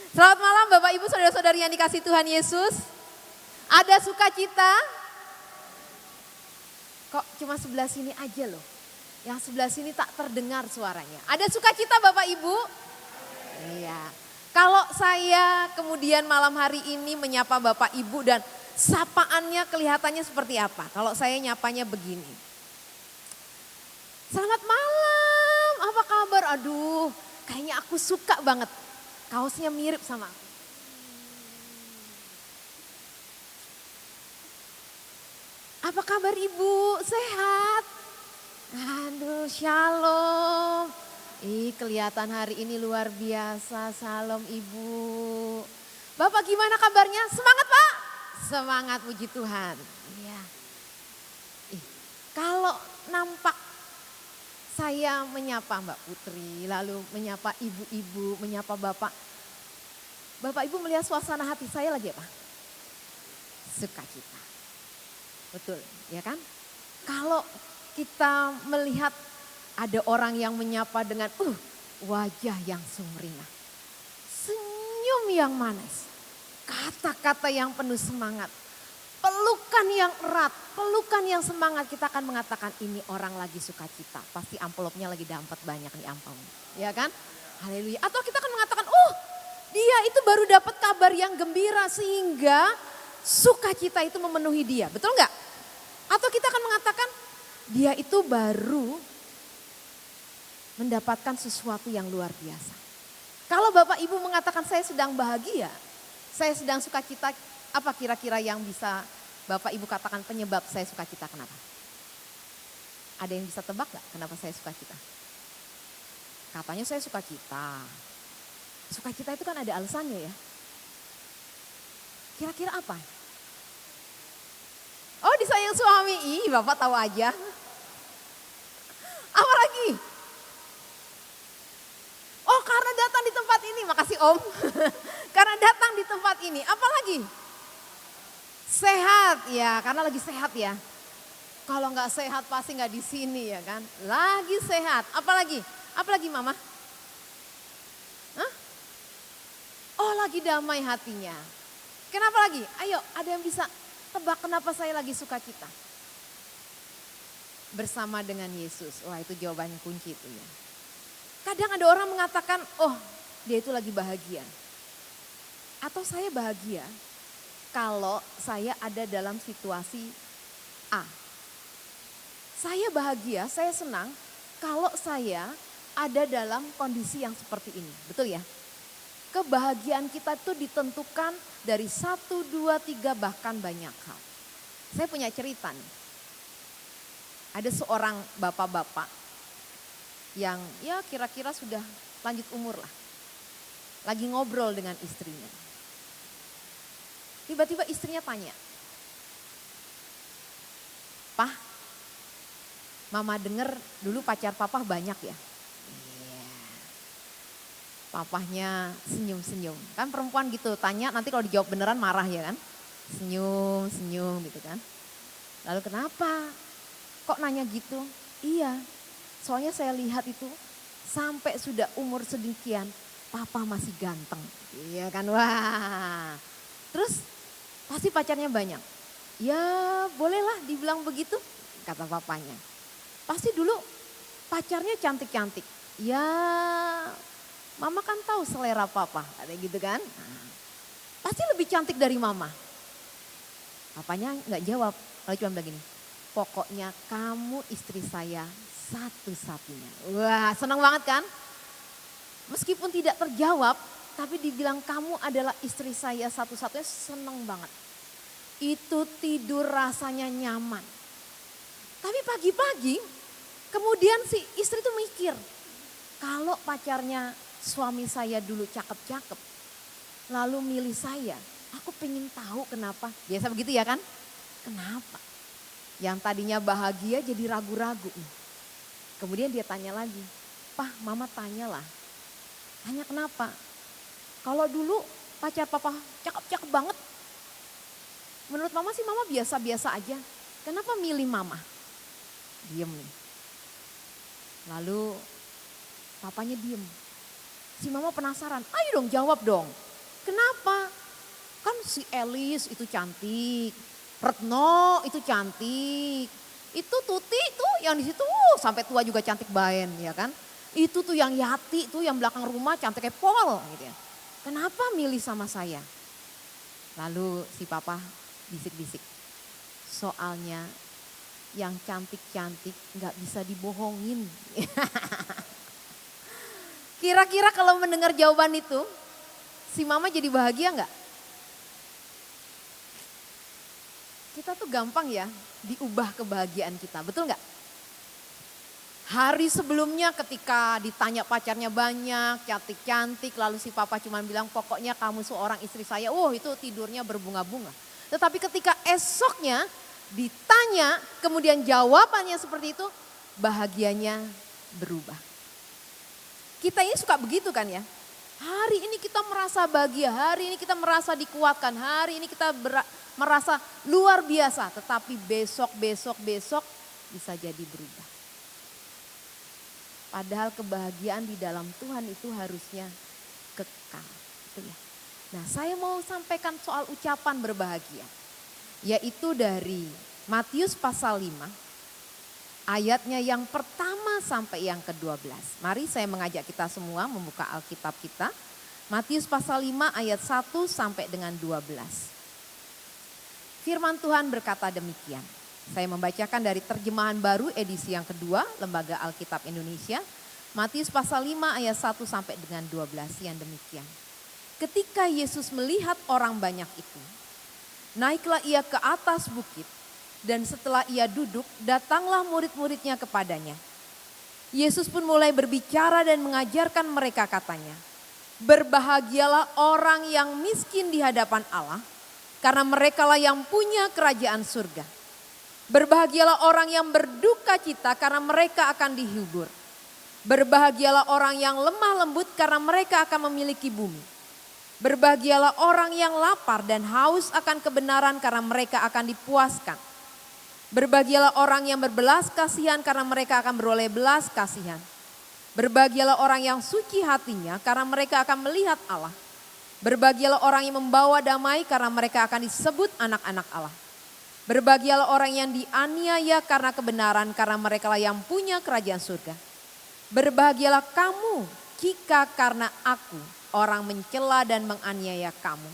Selamat malam Bapak Ibu saudara-saudari yang dikasih Tuhan Yesus. Ada sukacita? Kok cuma sebelah sini aja loh. Yang sebelah sini tak terdengar suaranya. Ada sukacita Bapak Ibu? Iya. Kalau saya kemudian malam hari ini menyapa Bapak Ibu dan sapaannya kelihatannya seperti apa? Kalau saya nyapanya begini. Selamat malam, apa kabar? Aduh, kayaknya aku suka banget. Kaosnya mirip sama aku. Apa kabar Ibu? Sehat? Aduh, shalom. Kelihatan hari ini luar biasa. Salam Ibu. Bapak gimana kabarnya? Semangat Pak? Semangat, puji Tuhan. Iya. Kalau nampak saya menyapa Mbak Putri, lalu menyapa ibu-ibu, menyapa bapak. Bapak Ibu melihat suasana hati saya lagi apa? Sukacita. Betul, ya kan? Kalau kita melihat ada orang yang menyapa dengan wajah yang sumringah. Senyum yang manis. Kata-kata yang penuh semangat. Pelukan yang erat, pelukan yang semangat, kita akan mengatakan ini orang lagi sukacita. Pasti amplopnya lagi dapat banyak nih amplopnya. Ya kan? Haleluya. Atau kita akan mengatakan, dia itu baru dapat kabar yang gembira sehingga sukacita itu memenuhi dia. Betul nggak? Atau kita akan mengatakan, dia itu baru mendapatkan sesuatu yang luar biasa. Kalau Bapak Ibu mengatakan saya sedang bahagia, saya sedang sukacita, apa kira-kira yang bisa Bapak Ibu katakan penyebab saya sukacita? Kenapa? Ada yang bisa tebak gak kenapa saya sukacita? Katanya saya sukacita. Sukacita itu kan ada alasannya ya. Kira-kira apa? Oh, disayang suami. Bapak tahu aja. Apa lagi? Oh, karena datang di tempat ini. Makasih Om. Karena datang di tempat ini. Apa lagi? Sehat ya, karena lagi sehat ya. Kalau nggak sehat pasti nggak di sini ya kan. Lagi sehat. Apalagi? Apalagi Mama? Hah? Oh, lagi damai hatinya. Kenapa lagi? Ayo, ada yang bisa tebak kenapa saya lagi sukacita? Bersama dengan Yesus. Wah, itu jawaban kunci itu ya. Kadang ada orang mengatakan, dia itu lagi bahagia. Atau saya bahagia kalau saya ada dalam situasi A. Saya bahagia, saya senang kalau saya ada dalam kondisi yang seperti ini. Betul ya? Kebahagiaan kita itu ditentukan dari 1, 2, 3 bahkan banyak hal. Saya punya cerita nih. Ada seorang bapak-bapak yang ya kira-kira sudah lanjut umur lah. Lagi ngobrol dengan istrinya. Tiba-tiba istrinya tanya, "Pah, Mama denger dulu pacar Papa banyak ya?" Iya. Papahnya senyum-senyum. Kan perempuan gitu, tanya nanti kalau dijawab beneran marah ya kan. Senyum-senyum gitu kan. Lalu kenapa? Kok nanya gitu? Iya, soalnya saya lihat itu sampai sudah umur sedemikian, Papa masih ganteng. Iya kan, wah. Terus pasti pacarnya banyak. Ya bolehlah dibilang begitu, kata papanya. Pasti dulu pacarnya cantik-cantik. Ya Mama kan tahu selera Papa, ada gitu kan. Pasti lebih cantik dari Mama. Papanya nggak jawab, lalu cuma bilang gini, pokoknya kamu istri saya satu-satunya. Wah, senang banget kan? Meskipun tidak terjawab, tapi dibilang kamu adalah istri saya satu-satunya, senang banget. Itu tidur rasanya nyaman. Tapi pagi-pagi kemudian si istri tuh mikir, kalau pacarnya suami saya dulu cakep-cakep, lalu milih saya, aku pengen tahu kenapa. Biasa begitu ya kan? Kenapa? Yang tadinya bahagia jadi ragu-ragu. Kemudian dia tanya lagi, "Pah, Mama tanyalah." Tanya kenapa? Kalau dulu pacar Papa cakep-cakep banget. Menurut Mama sih Mama biasa-biasa aja. Kenapa milih Mama? Diem nih. Lalu papanya diem. Si Mama penasaran, ayo dong jawab dong. Kenapa? Kan si Elis itu cantik, Retno itu cantik, itu Tuti tuh yang di situ sampai tua juga cantik baen ya kan. Itu tuh yang Yati tuh yang belakang rumah cantik kayak Pol gitu ya. Kenapa milih sama saya? Lalu si papa bisik-bisik. Soalnya yang cantik-cantik nggak bisa dibohongin. Kira-kira kalau mendengar jawaban itu, si mama jadi bahagia nggak? Kita tuh gampang ya diubah kebahagiaan kita, betul nggak? Hari sebelumnya ketika ditanya pacarnya banyak, cantik-cantik, lalu si papa cuma bilang pokoknya kamu seorang istri saya, itu tidurnya berbunga-bunga. Tetapi ketika esoknya ditanya, kemudian jawabannya seperti itu, bahagianya berubah. Kita ini suka begitu kan ya. Hari ini kita merasa bahagia, hari ini kita merasa dikuatkan, hari ini kita merasa luar biasa. Tetapi besok bisa jadi berubah. Padahal kebahagiaan di dalam Tuhan itu harusnya kekal. Gitu ya. Nah, saya mau sampaikan soal ucapan berbahagia. Yaitu dari Matius pasal 5 ayatnya yang pertama sampai yang ke-12. Mari saya mengajak kita semua membuka Alkitab kita. Matius pasal 5 ayat 1 sampai dengan 12. Firman Tuhan berkata demikian. Saya membacakan dari terjemahan baru edisi yang kedua, Lembaga Alkitab Indonesia. Matius pasal 5 ayat 1 sampai dengan 12 yang demikian. Ketika Yesus melihat orang banyak itu, naiklah ia ke atas bukit dan setelah ia duduk, datanglah murid-muridnya kepadanya. Yesus pun mulai berbicara dan mengajarkan mereka katanya, berbahagialah orang yang miskin di hadapan Allah, karena merekalah yang punya kerajaan surga. Berbahagialah orang yang berduka cita karena mereka akan dihibur. Berbahagialah orang yang lemah lembut karena mereka akan memiliki bumi. Berbahagialah orang yang lapar dan haus akan kebenaran karena mereka akan dipuaskan. Berbahagialah orang yang berbelas kasihan karena mereka akan beroleh belas kasihan. Berbahagialah orang yang suci hatinya karena mereka akan melihat Allah. Berbahagialah orang yang membawa damai karena mereka akan disebut anak-anak Allah. Berbahagialah orang yang dianiaya karena kebenaran karena merekalah yang punya kerajaan surga. Berbahagialah kamu jika karena aku orang mencela dan menganiaya kamu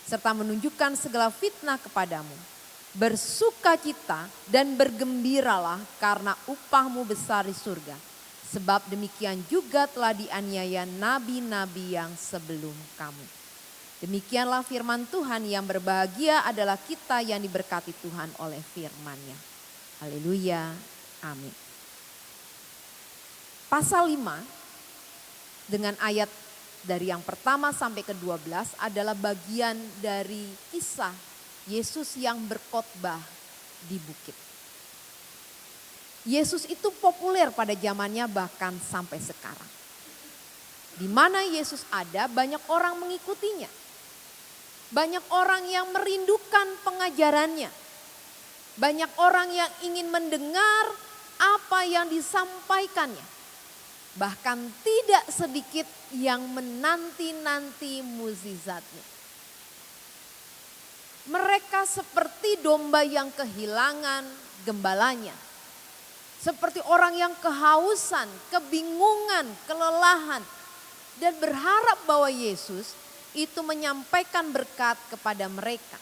serta menunjukkan segala fitnah kepadamu. Bersukacita dan bergembiralah karena upahmu besar di surga. Sebab demikian juga telah dianiaya nabi-nabi yang sebelum kamu. Demikianlah firman Tuhan, yang berbahagia adalah kita yang diberkati Tuhan oleh firman-Nya. Haleluya, amin. Pasal 5 dengan ayat dari yang pertama sampai ke-12 adalah bagian dari kisah Yesus yang berkhotbah di bukit. Yesus itu populer pada zamannya bahkan sampai sekarang. Di mana Yesus ada, banyak orang mengikutinya. Banyak orang yang merindukan pengajarannya. Banyak orang yang ingin mendengar apa yang disampaikannya. Bahkan tidak sedikit yang menanti-nanti mukjizatnya. Mereka seperti domba yang kehilangan gembalanya. Seperti orang yang kehausan, kebingungan, kelelahan. Dan berharap bahwa Yesus itu menyampaikan berkat kepada mereka.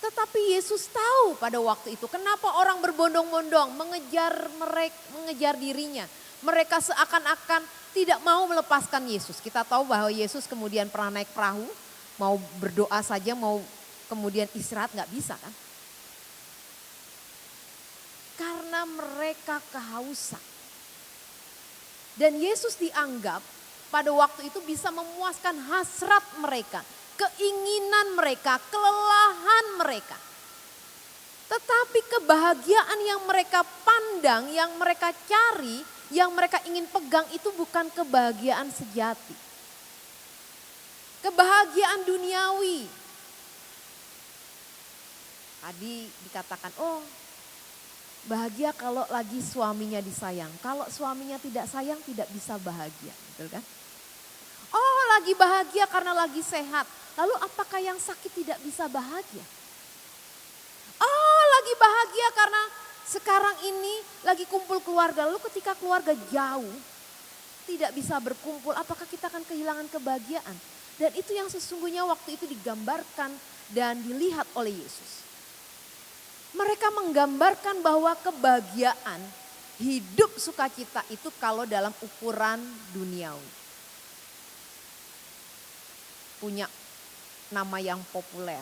Tetapi Yesus tahu pada waktu itu kenapa orang berbondong-bondong mengejar dirinya. Mereka seakan-akan tidak mau melepaskan Yesus. Kita tahu bahwa Yesus kemudian pernah naik perahu, mau berdoa saja, mau kemudian istirahat nggak bisa kan. Karena mereka kehausan. Dan Yesus dianggap pada waktu itu bisa memuaskan hasrat mereka, keinginan mereka, kelelahan mereka. Tetapi kebahagiaan yang mereka pandang, yang mereka cari, yang mereka ingin pegang itu bukan kebahagiaan sejati. Kebahagiaan duniawi. Tadi dikatakan, bahagia kalau lagi suaminya disayang. Kalau suaminya tidak sayang tidak bisa bahagia, betul kan? lagi bahagia karena lagi sehat. Lalu apakah yang sakit tidak bisa bahagia? Oh, lagi bahagia karena sekarang ini lagi kumpul keluarga. Lalu ketika keluarga jauh, tidak bisa berkumpul, apakah kita akan kehilangan kebahagiaan? Dan itu yang sesungguhnya waktu itu digambarkan dan dilihat oleh Yesus. Mereka menggambarkan bahwa kebahagiaan, hidup sukacita itu kalau dalam ukuran duniawi. Punya nama yang populer,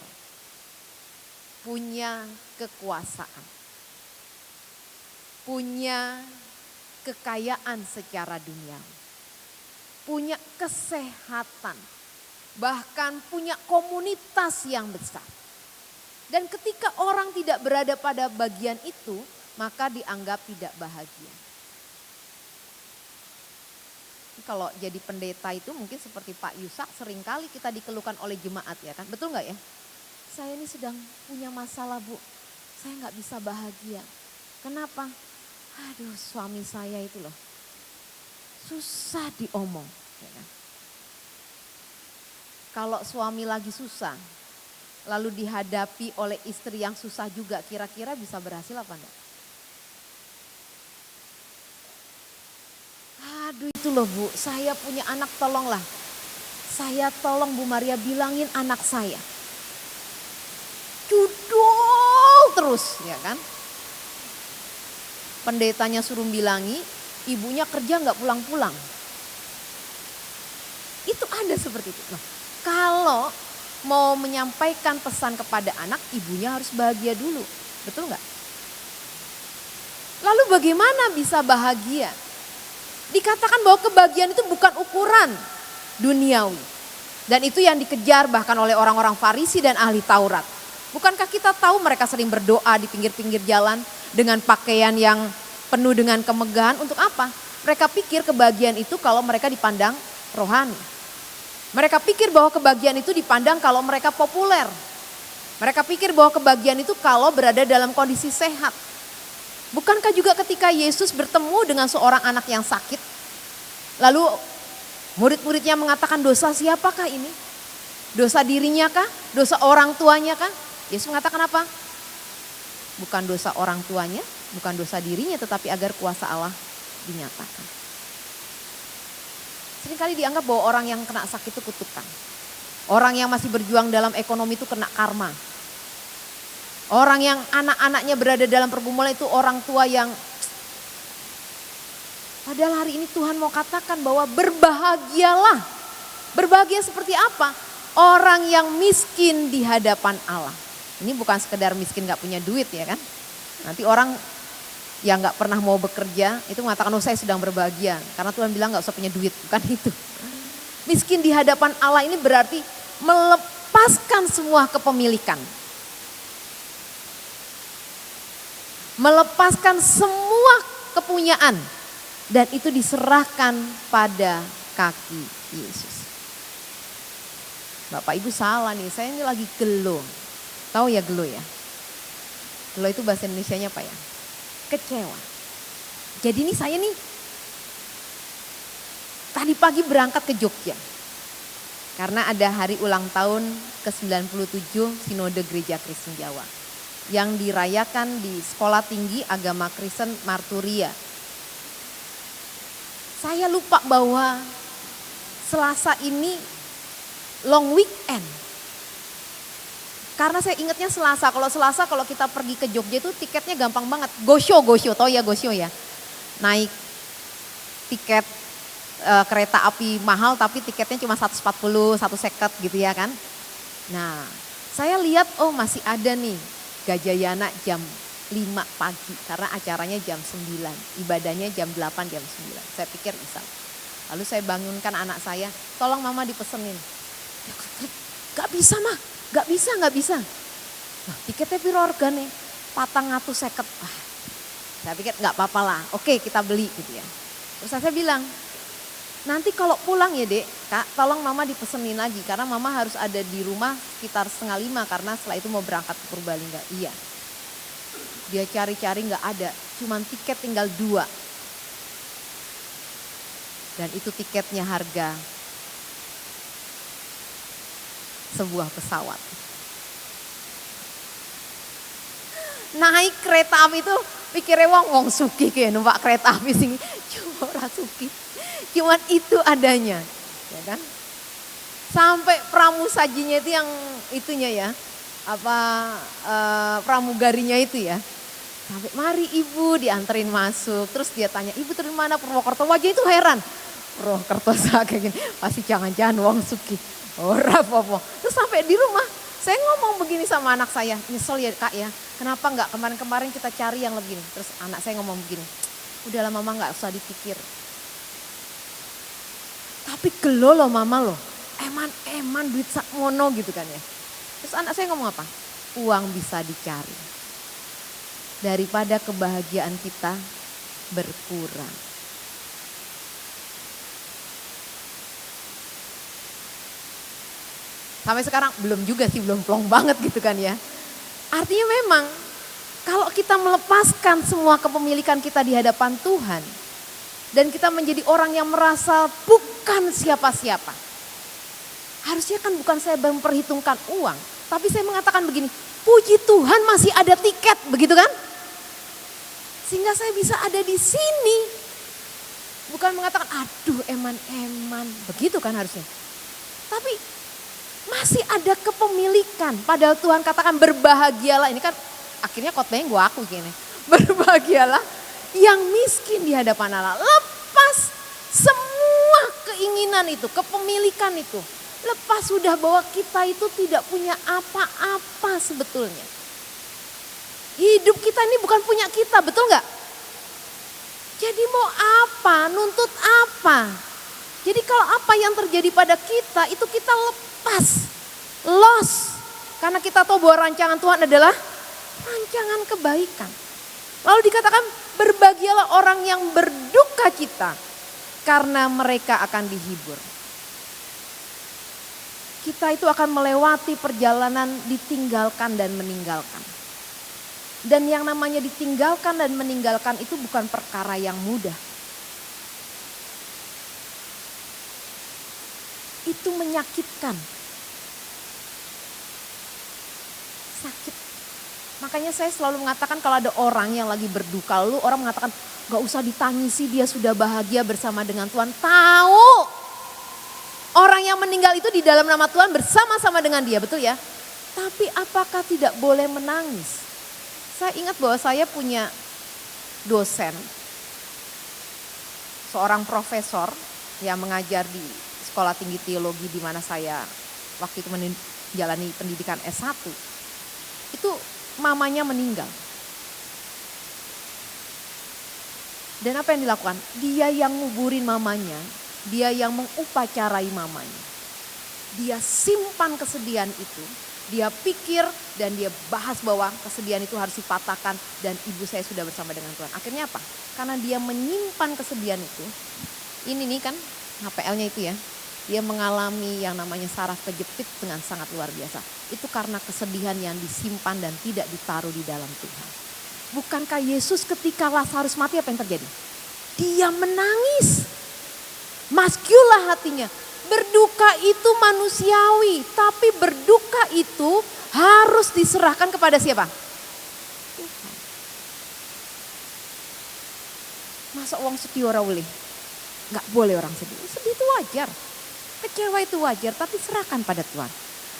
punya kekuasaan, punya kekayaan secara duniawi, punya kesehatan, bahkan punya komunitas yang besar. Dan ketika orang tidak berada pada bagian itu, maka dianggap tidak bahagia. Kalau jadi pendeta itu mungkin seperti Pak Yusak, seringkali kita dikeluhkan oleh jemaat ya kan, betul nggak ya? Saya ini sedang punya masalah Bu, saya nggak bisa bahagia. Kenapa? Aduh, suami saya itu loh susah diomong. Ya kan? Kalau suami lagi susah, lalu dihadapi oleh istri yang susah juga, kira-kira bisa berhasil apa enggak? Aduh itu loh Bu, saya punya anak, tolonglah. Saya tolong Bu Maria bilangin anak saya. Judul terus ya kan. Pendetanya suruh bilangi, ibunya kerja nggak pulang-pulang. Itu ada seperti itu. Nah, kalau mau menyampaikan pesan kepada anak, ibunya harus bahagia dulu. Betul nggak? Lalu bagaimana bisa bahagia? Dikatakan bahwa kebahagiaan itu bukan ukuran duniawi. Dan itu yang dikejar bahkan oleh orang-orang Farisi dan ahli Taurat. Bukankah kita tahu mereka sering berdoa di pinggir-pinggir jalan dengan pakaian yang penuh dengan kemegahan, untuk apa? Mereka pikir kebahagiaan itu kalau mereka dipandang rohani. Mereka pikir bahwa kebahagiaan itu dipandang kalau mereka populer. Mereka pikir bahwa kebahagiaan itu kalau berada dalam kondisi sehat. Bukankah juga ketika Yesus bertemu dengan seorang anak yang sakit, lalu murid-muridnya mengatakan, dosa siapakah ini? Dosa dirinya kah? Dosa orang tuanya kah? Yesus mengatakan apa? Bukan dosa orang tuanya, bukan dosa dirinya, tetapi agar kuasa Allah dinyatakan. Seringkali dianggap bahwa orang yang kena sakit itu kutukan. Orang yang masih berjuang dalam ekonomi itu kena karma. Orang yang anak-anaknya berada dalam pergumulan itu orang tua yang... Padahal hari ini Tuhan mau katakan bahwa berbahagialah. Berbahagia seperti apa? Orang yang miskin di hadapan Allah. Ini bukan sekedar miskin gak punya duit ya kan. Nanti orang yang gak pernah mau bekerja itu mengatakan, oh saya sedang berbahagia. Karena Tuhan bilang gak usah punya duit, bukan itu. Miskin di hadapan Allah ini berarti melepaskan semua kepemilikan. Melepaskan semua kepunyaan. Dan itu diserahkan pada kaki Yesus. Bapak Ibu salah nih, saya ini lagi gelo. Tahu ya gelo ya? Gelo itu bahasa Indonesianya apa ya? Kecewa. Jadi ini saya nih tadi pagi berangkat ke Jogja. Karena ada hari ulang tahun ke-97 Sinode Gereja Kristen Jawa. Yang dirayakan di Sekolah Tinggi Agama Kristen Marturia. Saya lupa bahwa Selasa ini long weekend. Karena saya ingatnya Selasa, kalau kita pergi ke Jogja itu tiketnya gampang banget. Go show, tau ya go show ya. Naik tiket kereta api mahal tapi tiketnya cuma 140, 150 gitu ya kan. Nah saya lihat oh masih ada nih Gajayana jam 5 pagi karena acaranya jam 9, ibadahnya jam 8, jam 9. Saya pikir bisa. Lalu saya bangunkan anak saya, tolong mama dipesenin. Gak bisa mah. Gak bisa. Nah, tiketnya piro regane? 450. Saya pikir gak apa-apa lah. Oke, kita beli gitu ya. Terus saya bilang, nanti kalau pulang ya Dek, Kak, tolong mama dipesenin lagi karena mama harus ada di rumah sekitar 4:30 karena setelah itu mau berangkat ke Purbalingga. Iya. Dia cari-cari gak ada, cuman tiket tinggal 2. Dan itu tiketnya harga sebuah pesawat. Naik kereta api itu pikirnya wong sugih kayak numpak kereta api sing cuma ora sugih. Cuman itu adanya, ya kan? Sampai pramusajinya itu yang itunya ya, pramugarinya itu ya. Sampai mari ibu dianterin masuk, terus dia tanya ibu dari mana Purwokerto, wajah itu heran. Purwokerto kayak gini, pasti jangan-jangan wong sugih. Ora apa-apa. Terus sampai di rumah, saya ngomong begini sama anak saya, nyesel ya kak ya, kenapa enggak kemarin-kemarin kita cari yang lebih. Terus anak saya ngomong begini, udahlah mama enggak usah dipikir. Tapi gelo loh mama loh, eman duit sakmono gitu kan ya. Terus anak saya ngomong apa? Uang bisa dicari. Daripada kebahagiaan kita berkurang. Sampai sekarang belum juga sih, belum plong banget gitu kan ya. Artinya memang kalau kita melepaskan semua kepemilikan kita di hadapan Tuhan. Dan kita menjadi orang yang merasa bukan siapa-siapa. Harusnya kan bukan saya memperhitungkan uang. Tapi saya mengatakan begini, puji Tuhan masih ada tiket, begitu kan? Sehingga saya bisa ada di sini. Bukan mengatakan aduh eman, begitu kan harusnya. Tapi masih ada kepemilikan. Padahal Tuhan katakan berbahagialah. Ini kan akhirnya khotbahnya gue aku gini. Berbahagialah yang miskin di hadapan Allah. Lepas semua keinginan itu, kepemilikan itu. Lepas sudah bahwa kita itu tidak punya apa-apa sebetulnya. Hidup kita ini bukan punya kita, betul gak? Jadi mau apa, nuntut apa? Jadi kalau apa yang terjadi pada kita itu kita lepas, loss. Karena kita tahu bahwa rancangan Tuhan adalah rancangan kebaikan. Lalu dikatakan berbahagialah orang yang berduka cita karena mereka akan dihibur. Kita itu akan melewati perjalanan ditinggalkan dan meninggalkan. Dan yang namanya ditinggalkan dan meninggalkan itu bukan perkara yang mudah. Itu menyakitkan. Sakit. Makanya saya selalu mengatakan kalau ada orang yang lagi berduka, lalu orang mengatakan gak usah ditangisi, dia sudah bahagia bersama dengan Tuhan. Tahu orang yang meninggal itu di dalam nama Tuhan bersama-sama dengan dia, betul ya? Tapi apakah tidak boleh menangis? Saya ingat bahwa saya punya dosen, seorang profesor yang mengajar di Sekolah Tinggi Teologi di mana saya waktu itu menjalani pendidikan S1. Itu mamanya meninggal. Dan apa yang dilakukan? Dia yang nguburin mamanya, dia yang mengupacarai mamanya. Dia simpan kesedihan itu, dia pikir dan dia bahas bahwa kesedihan itu harus dipatahkan dan ibu saya sudah bersama dengan Tuhan. Akhirnya apa? Karena dia menyimpan kesedihan itu, ini nih kan HPL-nya itu ya, dia mengalami yang namanya saraf kejepit dengan sangat luar biasa. Itu karena kesedihan yang disimpan dan tidak ditaruh di dalam Tuhan. Bukankah Yesus ketika Lazarus mati apa yang terjadi? Dia menangis. Maskulah hatinya. Berduka itu manusiawi, tapi berduka itu harus diserahkan kepada siapa? Tuhan. Masa uang sedih ora boleh? Gak boleh orang sedih. Sedih itu wajar. Kecewa itu wajar, tapi serahkan pada Tuhan.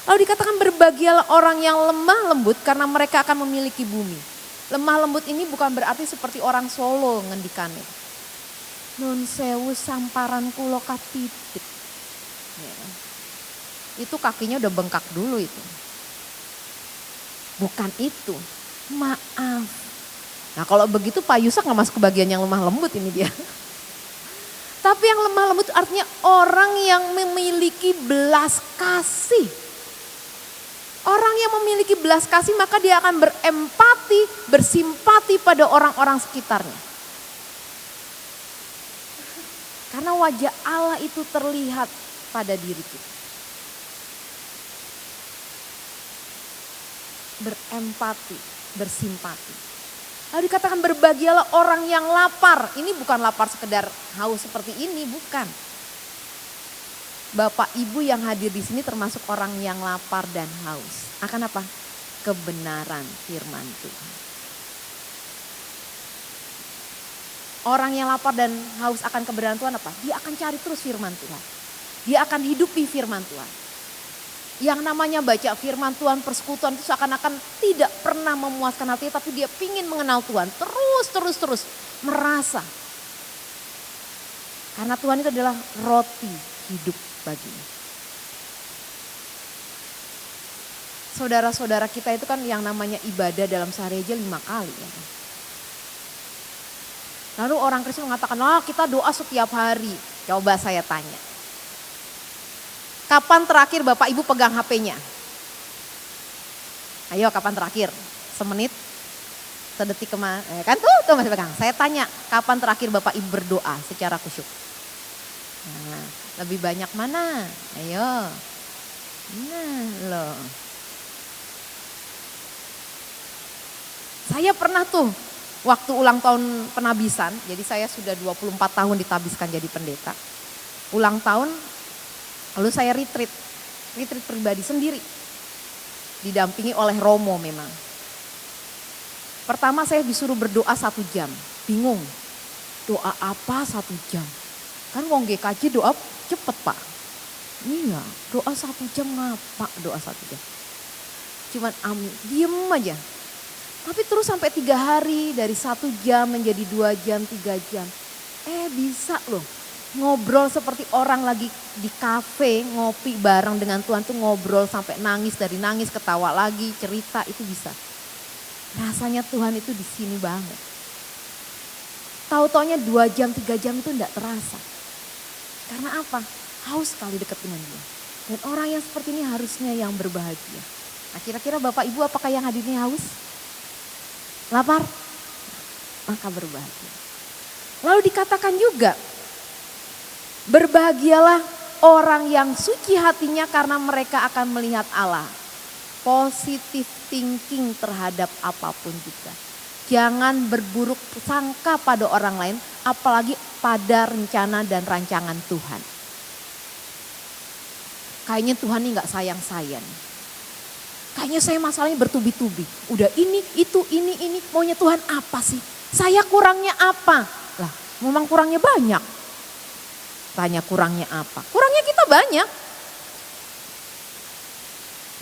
Lalu dikatakan berbahagialah orang yang lemah lembut karena mereka akan memiliki bumi. Lemah lembut ini bukan berarti seperti orang Solo ngendikane. Nun sewu samparan kulo katitik. Ya. Itu kakinya udah bengkak dulu itu. Bukan itu, maaf. Nah kalau begitu Pak Yusak gak masuk ke bagian yang lemah lembut ini dia. Tapi yang lemah lembut artinya orang yang memiliki belas kasih. Orang yang memiliki belas kasih maka dia akan berempati, bersimpati pada orang-orang sekitarnya. Karena wajah Allah itu terlihat pada diri kita. Berempati, bersimpati. Lalu dikatakan berbahagialah orang yang lapar. Ini bukan lapar sekedar haus seperti ini, bukan. Bapak Ibu yang hadir di sini termasuk orang yang lapar dan haus. Akan apa? Kebenaran firman Tuhan. Orang yang lapar dan haus akan kebenaran Tuhan apa? Dia akan cari terus firman Tuhan. Dia akan hidupi firman Tuhan. Yang namanya baca firman Tuhan, persekutuan itu seakan-akan tidak pernah memuaskan hatinya, tapi dia pingin mengenal Tuhan. Terus merasa. Karena Tuhan itu adalah roti hidup baginya. Saudara-saudara kita itu kan yang namanya ibadah dalam sehari aja 5 kali. Ya. Lalu orang Kristen mengatakan, kita doa setiap hari. Coba saya tanya. Kapan terakhir Bapak Ibu pegang HP-nya? Ayo kapan terakhir? Semenit? Sedetik kemana? Kan tuh masih pegang. Saya tanya, kapan terakhir Bapak Ibu berdoa secara khusyuk? Nah, lebih banyak mana? Ayo. Nah loh. Saya pernah tuh waktu ulang tahun penabisan, jadi saya sudah 24 tahun ditabiskan jadi pendeta. Ulang tahun, lalu saya retreat pribadi sendiri. Didampingi oleh Romo memang. Pertama saya disuruh berdoa 1 jam, bingung. Doa apa 1 jam? Kan wong GKJ doa cepet Pak. Iya, doa 1 jam ngapa doa 1 jam? Cuman diem aja. Tapi terus sampai 3 hari, dari 1 jam menjadi 2 jam, 3 jam. Bisa loh ngobrol seperti orang lagi di kafe ngopi bareng dengan Tuhan tuh ngobrol sampai nangis, dari nangis ketawa lagi, cerita itu bisa. Rasanya Tuhan itu di sini banget. Tahu-taunya 2 jam, 3 jam itu enggak terasa. Karena apa? Haus sekali dekat dengan Dia. Dan orang yang seperti ini harusnya yang berbahagia. Nah kira-kira Bapak Ibu apakah yang hadirnya haus? Lapar? Maka berbahagia. Lalu dikatakan juga, berbahagialah orang yang suci hatinya karena mereka akan melihat Allah. Positive thinking terhadap apapun juga. Jangan berburuk sangka pada orang lain, apalagi pada rencana dan rancangan Tuhan. Kayaknya Tuhan ini gak sayang-sayang. Kayaknya saya masalahnya bertubi-tubi. Udah ini, itu, ini. Maunya Tuhan apa sih? Saya kurangnya apa? Lah memang kurangnya banyak. Tanya kurangnya apa? Kurangnya kita banyak.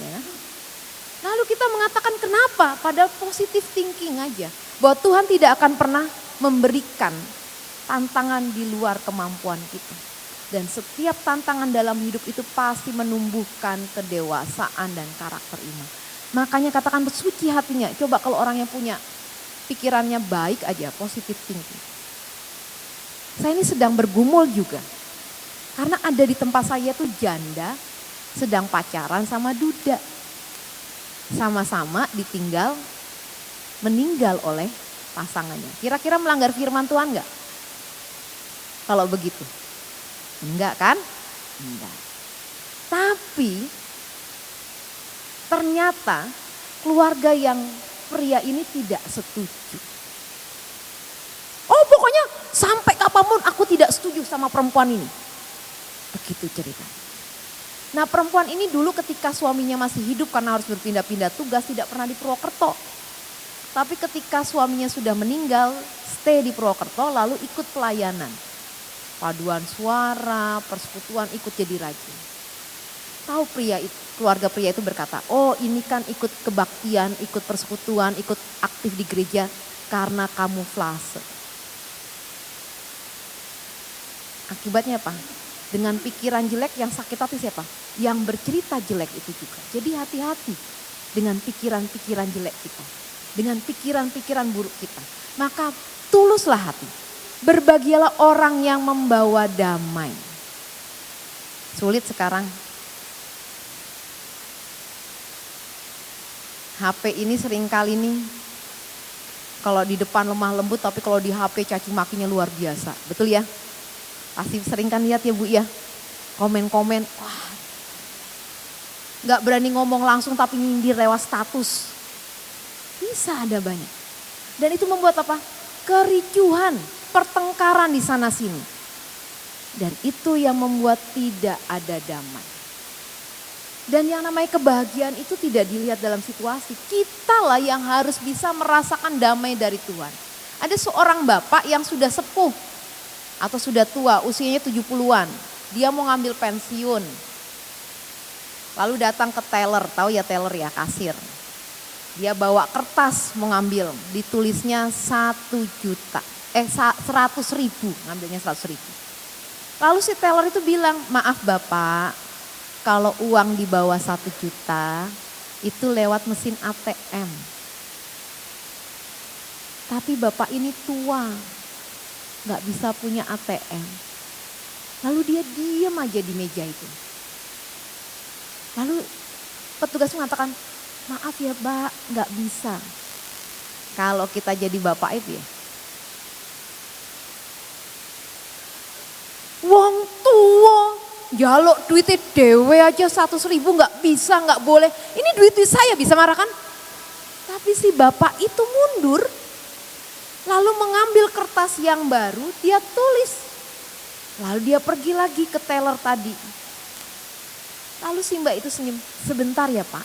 Ya. Lalu kita mengatakan kenapa? Padahal positive thinking aja. Bahwa Tuhan tidak akan pernah memberikan tantangan di luar kemampuan kita. Dan setiap tantangan dalam hidup itu pasti menumbuhkan kedewasaan dan karakter iman. Makanya katakan bersuci hatinya. Coba kalau orang yang punya pikirannya baik aja, positive thinking. Saya ini sedang bergumul juga. Karena ada di tempat saya tuh janda sedang pacaran sama duda. Sama-sama ditinggal, meninggal oleh pasangannya. Kira-kira melanggar firman Tuhan enggak? Kalau begitu. Enggak kan? Enggak. Tapi ternyata keluarga yang pria ini tidak setuju. Oh pokoknya sampai kapanpun aku tidak setuju sama perempuan ini. Begitu cerita. Nah perempuan ini dulu ketika suaminya masih hidup karena harus berpindah-pindah tugas tidak pernah di Purwokerto. Tapi ketika suaminya sudah meninggal stay di Purwokerto lalu ikut pelayanan. Paduan suara, persekutuan ikut jadi rajin. Tahu keluarga pria itu berkata, oh ini kan ikut kebaktian, ikut persekutuan, ikut aktif di gereja karena kamuflase. Akibatnya apa? Dengan pikiran jelek yang sakit hati siapa? Yang bercerita jelek itu juga. Jadi hati-hati dengan pikiran-pikiran jelek kita. Dengan pikiran-pikiran buruk kita. Maka tuluslah hati. Berbahagialah orang yang membawa damai. Sulit sekarang. HP ini seringkali nih. Kalau di depan lemah lembut tapi kalau di HP caci makinya luar biasa. Betul ya? Pasti sering kan lihat ya Bu ya. Komen-komen. Wah. Gak berani ngomong langsung tapi nyindir lewat status. Bisa ada banyak. Dan itu membuat apa? Kericuhan. Pertengkaran di sana sini. Dan itu yang membuat tidak ada damai. Dan yang namanya kebahagiaan itu tidak dilihat dalam situasi. Kitalah yang harus bisa merasakan damai dari Tuhan. Ada seorang bapak yang sudah sepuh atau sudah tua, usianya 70-an. Dia mau ngambil pensiun. Lalu datang ke teller, tahu ya teller ya, kasir. Dia bawa kertas mau ngambil, ditulisnya 100.000, ngambilnya 100.000. Lalu si teller itu bilang, maaf Bapak, kalau uang di bawah 1 juta itu lewat mesin ATM. Tapi Bapak ini tua, gak bisa punya ATM. Lalu dia diam aja di meja itu. Lalu petugas mengatakan, maaf ya Mbak, gak bisa. Kalau kita jadi bapak itu ya, wong tua, jaluk duitnya dewe aja 100.000 gak bisa, gak boleh. Ini duit saya, bisa marah kan? Tapi si bapak itu mundur, lalu mengambil kertas yang baru, dia tulis. Lalu dia pergi lagi ke teller tadi. Lalu si mbak itu senyum, sebentar ya Pak.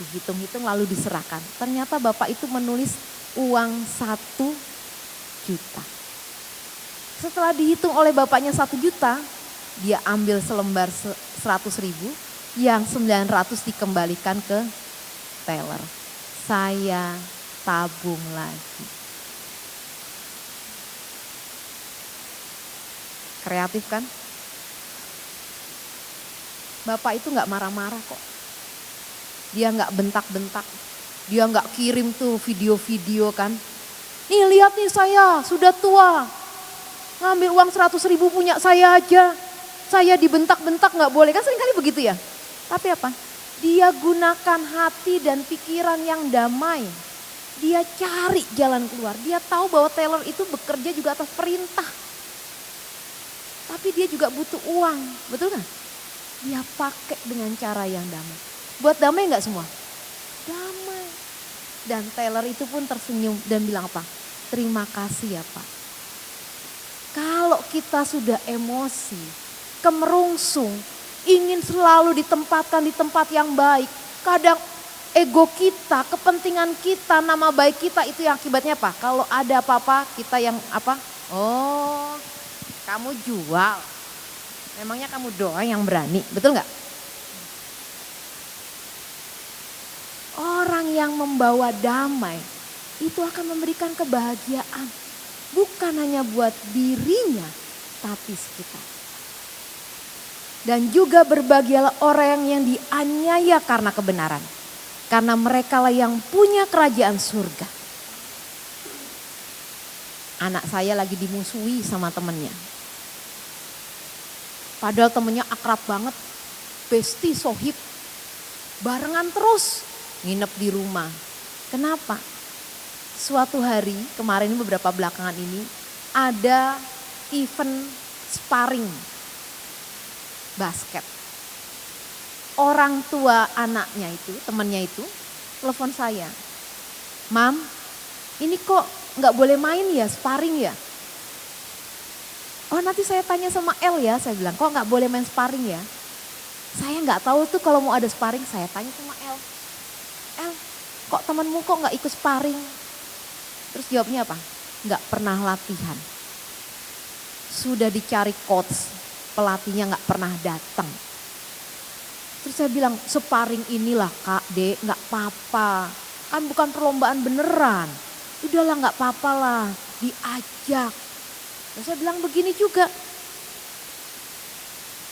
Dihitung-hitung lalu diserahkan. Ternyata bapak itu menulis uang 1 juta. Setelah dihitung oleh bapaknya 1 juta, dia ambil selembar 100.000, yang 900 dikembalikan ke teller. Saya tabung lagi. Kreatif kan? Bapak itu gak marah-marah kok. Dia gak bentak-bentak. Dia gak kirim tuh video-video kan. Nih lihat nih saya sudah tua. Ngambil uang 100.000 punya saya aja. Saya dibentak-bentak gak boleh. Kan seringkali begitu ya. Tapi apa? Dia gunakan hati dan pikiran yang damai. Dia cari jalan keluar. Dia tahu bahwa teller itu bekerja juga atas perintah. Tapi dia juga butuh uang. Betul kan? Dia pakai dengan cara yang damai. Buat damai gak semua? Damai. Dan teller itu pun tersenyum dan bilang apa? Terima kasih ya Pak. Kalau kita sudah emosi, kemerungsung, ingin selalu ditempatkan di tempat yang baik. Kadang ego kita, kepentingan kita, nama baik kita itu yang akibatnya apa? Kalau ada apa-apa kita yang apa? Oh, kamu jual. Memangnya kamu doang yang berani, betul nggak? Orang yang membawa damai itu akan memberikan kebahagiaan. Bukan hanya buat dirinya, tapi sekitar. Dan juga berbahagialah orang yang dianiaya karena kebenaran. Karena merekalah yang punya kerajaan surga. Anak saya lagi dimusuhi sama temennya. Padahal temennya akrab banget, besti, sohib, barengan terus nginep di rumah. Kenapa? Suatu hari, kemarin beberapa belakangan ini, ada event sparring basket. Orang tua anaknya itu, temennya itu, telepon saya. Mam, ini kok gak boleh main ya, sparring ya? Oh nanti saya tanya sama El ya, saya bilang kok gak boleh main sparring ya? Saya gak tahu tuh kalau mau ada sparring, saya tanya sama El. El, kok temanmu kok gak ikut sparring? Terus jawabnya apa? Gak pernah latihan. Sudah dicari coach, pelatihnya gak pernah datang. Terus saya bilang sparring inilah Kak, Dek, gak apa-apa. Kan bukan perlombaan beneran. Udahlah gak apa-apa lah, diajak. Terus saya bilang begini juga,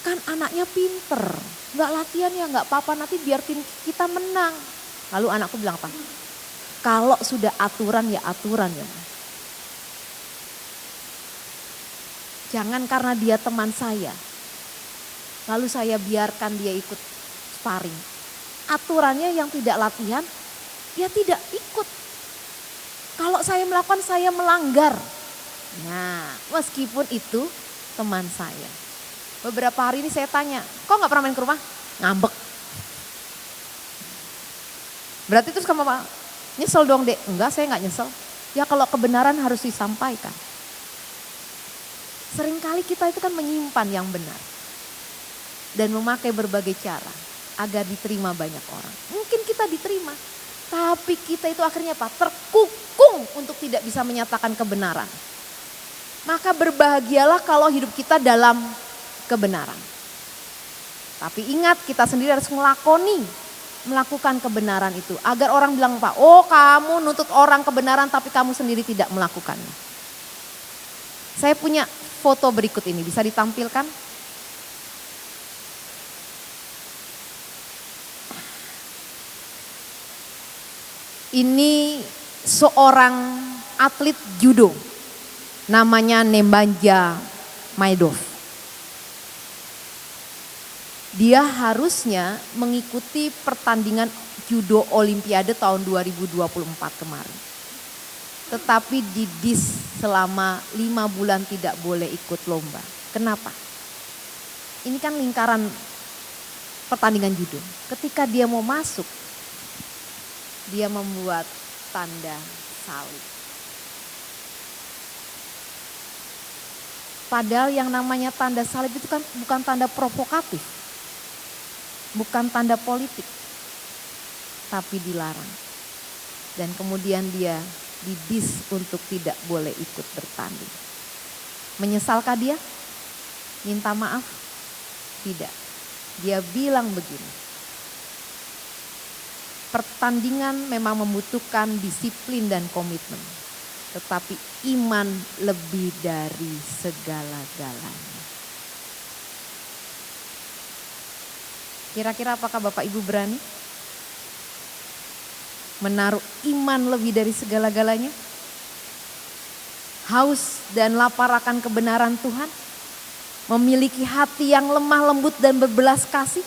kan anaknya pinter, gak latihan ya gak apa-apa nanti biar tim kita menang. Lalu anakku bilang apa? Kalau sudah aturan ya aturan ya. Jangan karena dia teman saya, lalu saya biarkan dia ikut sparring. Aturannya yang tidak latihan, dia tidak ikut. Kalau saya melakukan saya melanggar. Nah, meskipun itu teman saya. Beberapa hari ini saya tanya, kok gak pernah main ke rumah? Ngambek. Berarti terus kamu apa? Nyesel dong Dek. Enggak, saya gak nyesel. Ya kalau kebenaran harus disampaikan. Seringkali kita itu kan menyimpan yang benar. Dan memakai berbagai cara agar diterima banyak orang. Mungkin kita diterima, tapi kita itu akhirnya apa? Terkukung untuk tidak bisa menyatakan kebenaran. Maka berbahagialah kalau hidup kita dalam kebenaran. Tapi ingat, kita sendiri harus melakukan kebenaran itu. Agar orang bilang, Pak, oh kamu nuntut orang kebenaran tapi kamu sendiri tidak melakukannya. Saya punya foto berikut ini, bisa ditampilkan? Ini seorang atlet judo, namanya Nemanja Maedov. Dia harusnya mengikuti pertandingan judo olimpiade tahun 2024 kemarin. Tetapi didis selama 5 bulan tidak boleh ikut lomba. Kenapa? Ini kan lingkaran pertandingan judo. Ketika dia mau masuk, dia membuat tanda salib. Padahal yang namanya tanda salib itu kan bukan tanda provokatif. Bukan tanda politik, tapi dilarang. Dan kemudian dia didis untuk tidak boleh ikut bertanding. Menyesalkah dia? Minta maaf? Tidak. Dia bilang begini, pertandingan memang membutuhkan disiplin dan komitmen. Tetapi iman lebih dari segala-galanya. Kira-kira apakah Bapak Ibu berani menaruh iman lebih dari segala-galanya? Haus dan lapar akan kebenaran Tuhan? Memiliki hati yang lemah lembut dan berbelas kasih?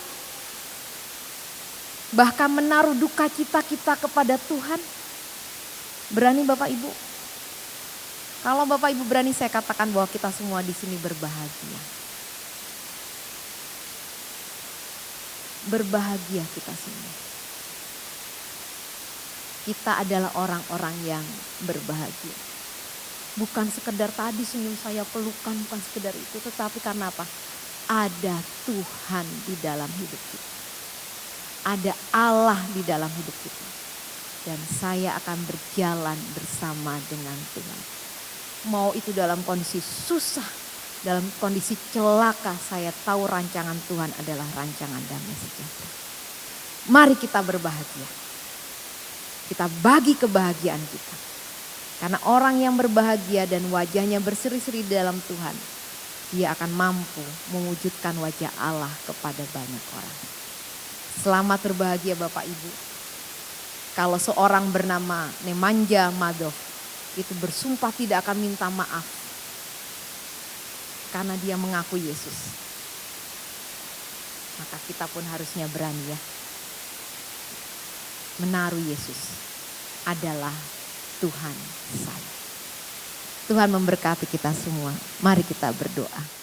Bahkan menaruh duka cita kita kepada Tuhan? Berani Bapak Ibu? Kalau Bapak Ibu berani, saya katakan bahwa kita semua di sini berbahagia. Berbahagia kita semua. Kita adalah orang-orang yang berbahagia. Bukan sekedar tadi senyum saya pelukan, bukan sekedar itu. Tetapi karena apa? Ada Tuhan di dalam hidup kita. Ada Allah di dalam hidup kita. Dan saya akan berjalan bersama dengan Tuhan. Mau itu dalam kondisi susah, dalam kondisi celaka, saya tahu rancangan Tuhan adalah rancangan damai sejahtera. Mari kita berbahagia. Kita bagi kebahagiaan kita. Karena orang yang berbahagia dan wajahnya berseri-seri dalam Tuhan, dia akan mampu mewujudkan wajah Allah kepada banyak orang. Selamat berbahagia Bapak Ibu. Kalau seorang bernama Nemanja Maedov itu bersumpah tidak akan minta maaf karena dia mengaku Yesus, maka kita pun harusnya berani ya. Menaruh Yesus adalah Tuhan saya. Tuhan memberkati kita semua. Mari kita berdoa.